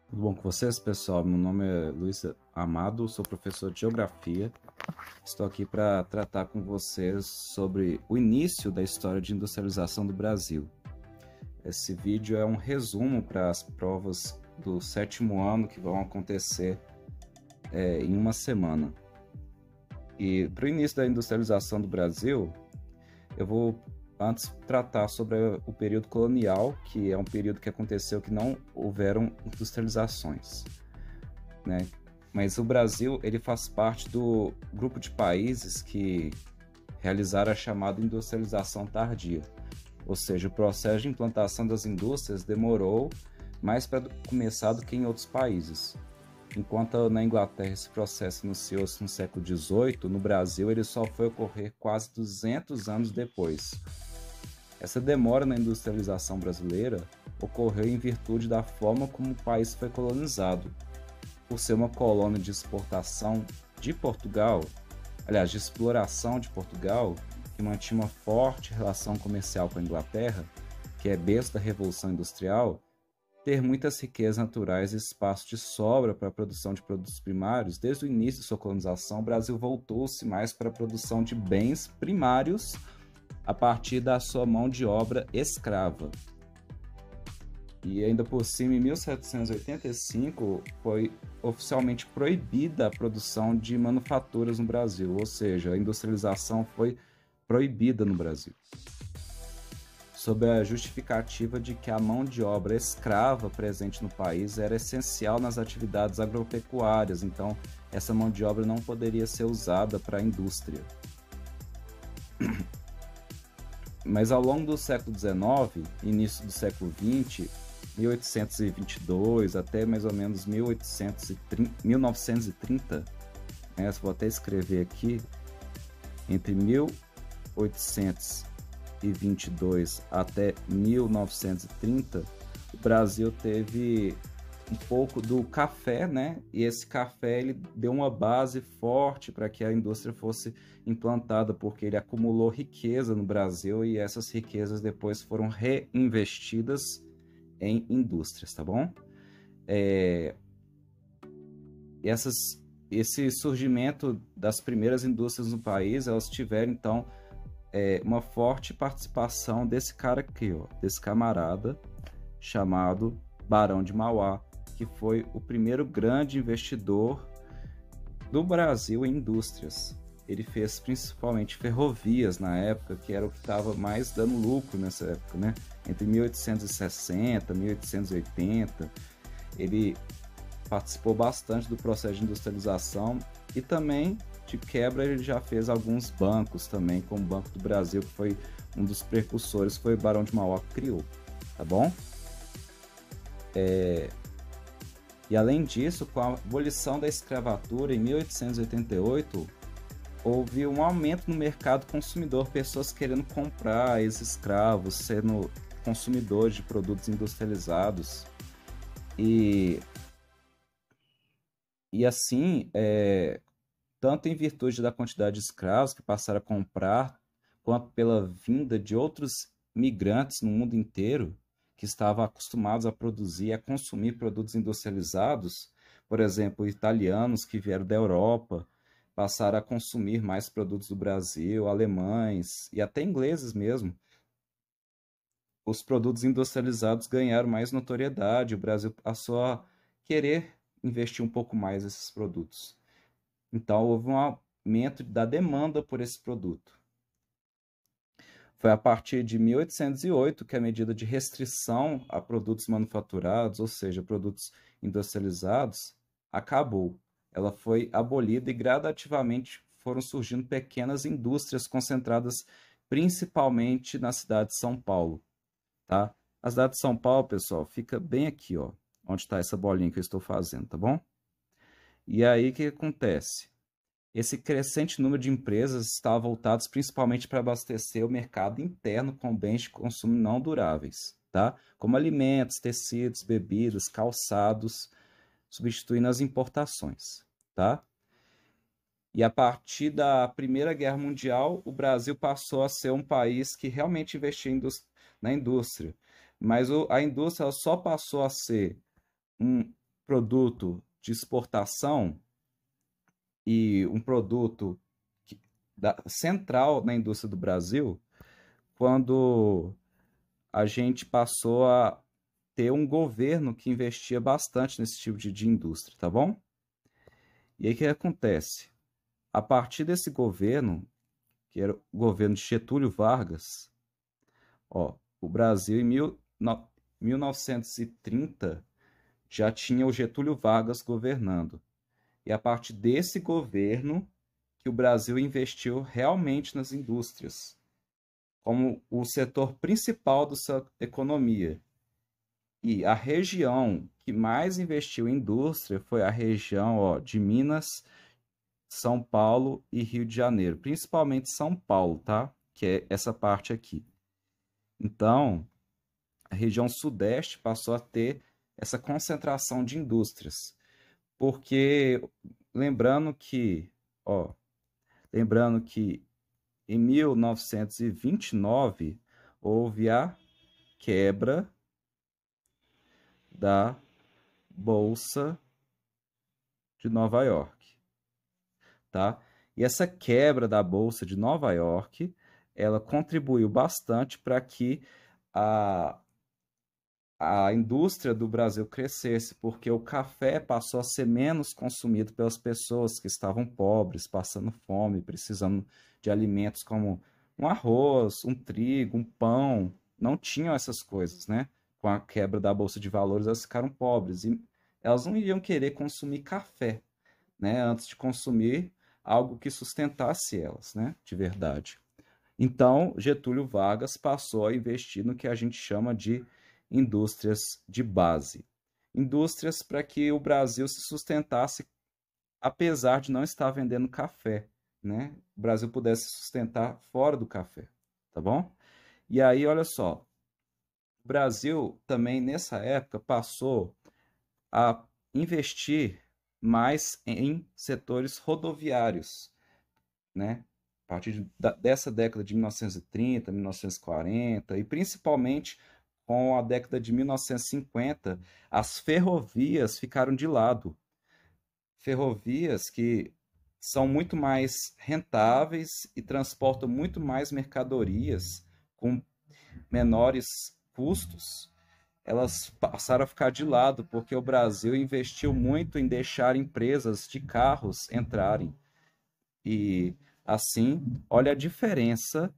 Tudo bom com vocês, pessoal? Meu nome é Luiz Amado, sou professor de Geografia. Estou aqui para tratar com vocês sobre o início da história de industrialização do Brasil. Esse vídeo é um resumo para as provas do 7º ano que vão acontecer em uma semana. E para o início da industrialização do Brasil, eu vou antes tratar sobre o período colonial, que é um período que aconteceu que não houveram industrializações, né? Mas o Brasil, ele faz parte do grupo de países que realizaram a chamada industrialização tardia, ou seja, o processo de implantação das indústrias demorou mais para começar do que em outros países. Enquanto na Inglaterra esse processo iniciou-se no século XVIII, no Brasil ele só foi ocorrer quase 200 anos depois. Essa demora na industrialização brasileira ocorreu em virtude da forma como o país foi colonizado. Por ser uma colônia de exportação de Portugal, aliás, de exploração de Portugal, que mantinha uma forte relação comercial com a Inglaterra, que é berço da Revolução Industrial, ter muitas riquezas naturais e espaço de sobra para a produção de produtos primários, desde o início de sua colonização, o Brasil voltou-se mais para a produção de bens primários a partir da sua mão de obra escrava. E ainda por cima, em 1785, foi oficialmente proibida a produção de manufaturas no Brasil, ou seja, a industrialização foi proibida no Brasil, sob a justificativa de que a mão de obra escrava presente no país era essencial nas atividades agropecuárias, então essa mão de obra não poderia ser usada para a indústria. Mas ao longo do século XIX, início do século XX, 1822 até mais ou menos 1930, né, vou até escrever aqui, entre 1822 até 1930, o Brasil teve um pouco do café, né? E esse café ele deu uma base forte para que a indústria fosse implantada, porque ele acumulou riqueza no Brasil e essas riquezas depois foram reinvestidas em indústrias, tá bom? Esse surgimento das primeiras indústrias no país, elas tiveram então uma forte participação desse cara aqui, ó, desse camarada chamado Barão de Mauá, que foi o primeiro grande investidor do Brasil em indústrias. Ele fez principalmente ferrovias na época, que era o que estava mais dando lucro nessa época, né? Entre 1860 e 1880, ele participou bastante do processo de industrialização e também, de quebra, ele já fez alguns bancos também, como o Banco do Brasil, que foi um dos precursores, foi o Barão de Mauá que criou, tá bom? E além disso, com a abolição da escravatura em 1888, houve um aumento no mercado consumidor, pessoas querendo comprar ex-escravos, sendo consumidores de produtos industrializados. E assim, tanto em virtude da quantidade de escravos que passaram a comprar, quanto pela vinda de outros migrantes no mundo inteiro, que estavam acostumados a produzir e a consumir produtos industrializados, por exemplo, italianos que vieram da Europa, passaram a consumir mais produtos do Brasil, alemães e até ingleses mesmo. Os produtos industrializados ganharam mais notoriedade, o Brasil passou a querer investir um pouco mais nesses produtos. Então, houve um aumento da demanda por esse produto. Foi a partir de 1808 que a medida de restrição a produtos manufaturados, ou seja, produtos industrializados, acabou. Ela foi abolida e gradativamente foram surgindo pequenas indústrias concentradas principalmente na cidade de São Paulo, tá? A cidade de São Paulo, pessoal, fica bem aqui, ó, onde está essa bolinha que eu estou fazendo, tá bom? E aí, o que acontece? Esse crescente número de empresas está voltados principalmente para abastecer o mercado interno com bens de consumo não duráveis, tá? Como alimentos, tecidos, bebidas, calçados, substituindo as importações, tá? E a partir da Primeira Guerra Mundial, o Brasil passou a ser um país que realmente investia na indústria. Mas a indústria só passou a ser um produto de exportação e um produto central na indústria do Brasil quando a gente passou a ter um governo que investia bastante nesse tipo de indústria, tá bom? E aí o que acontece? A partir desse governo, que era o governo de Getúlio Vargas, ó, o Brasil em 1930 já tinha o Getúlio Vargas governando. E a partir desse governo que o Brasil investiu realmente nas indústrias, como o setor principal da sua economia. E a região que mais investiu em indústria foi a região, ó, de Minas, São Paulo e Rio de Janeiro, principalmente São Paulo, tá? Que é essa parte aqui. Então, a região sudeste passou a ter essa concentração de indústrias, porque ó, lembrando que em 1929 houve a quebra da Bolsa de Nova York, tá? E essa quebra da Bolsa de Nova York, ela contribuiu bastante para que a, a indústria do Brasil crescesse, porque o café passou a ser menos consumido pelas pessoas que estavam pobres, passando fome, precisando de alimentos como um arroz, um trigo, um pão. Não tinham essas coisas, né? Com a quebra da Bolsa de Valores, elas ficaram pobres e elas não iriam querer consumir café, né? Antes de consumir algo que sustentasse elas, né? De verdade. Então, Getúlio Vargas passou a investir no que a gente chama de indústrias de base. Indústrias para que o Brasil se sustentasse, apesar de não estar vendendo café, né? O Brasil pudesse se sustentar fora do café, tá bom? E aí, olha só, o Brasil também nessa época passou a investir mais em setores rodoviários, né? A partir dessa década de 1930, 1940 e principalmente com a década de 1950, as ferrovias ficaram de lado. Ferrovias que são muito mais rentáveis e transportam muito mais mercadorias com menores custos. Elas passaram a ficar de lado porque o Brasil investiu muito em deixar empresas de carros entrarem. E assim, olha a diferença,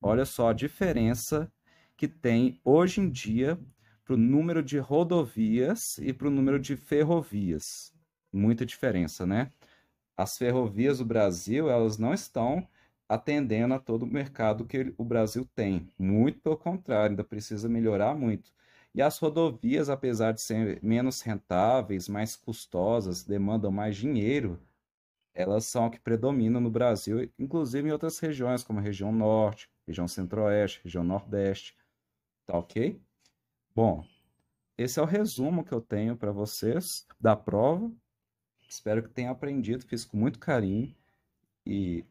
olha só a diferença que tem hoje em dia para o número de rodovias e para o número de ferrovias. Muita diferença, né? As ferrovias do Brasil, elas não estão atendendo a todo o mercado que o Brasil tem. Muito pelo contrário, ainda precisa melhorar muito. E as rodovias, apesar de serem menos rentáveis, mais custosas, demandam mais dinheiro, elas são o que predominam no Brasil, inclusive em outras regiões, como a região norte, região centro-oeste, região nordeste, tá ok? Bom, esse é o resumo que eu tenho para vocês da prova. Espero que tenham aprendido, fiz com muito carinho e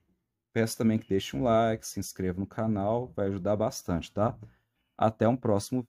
peço também que deixe um like, se inscreva no canal, vai ajudar bastante, tá? Até um próximo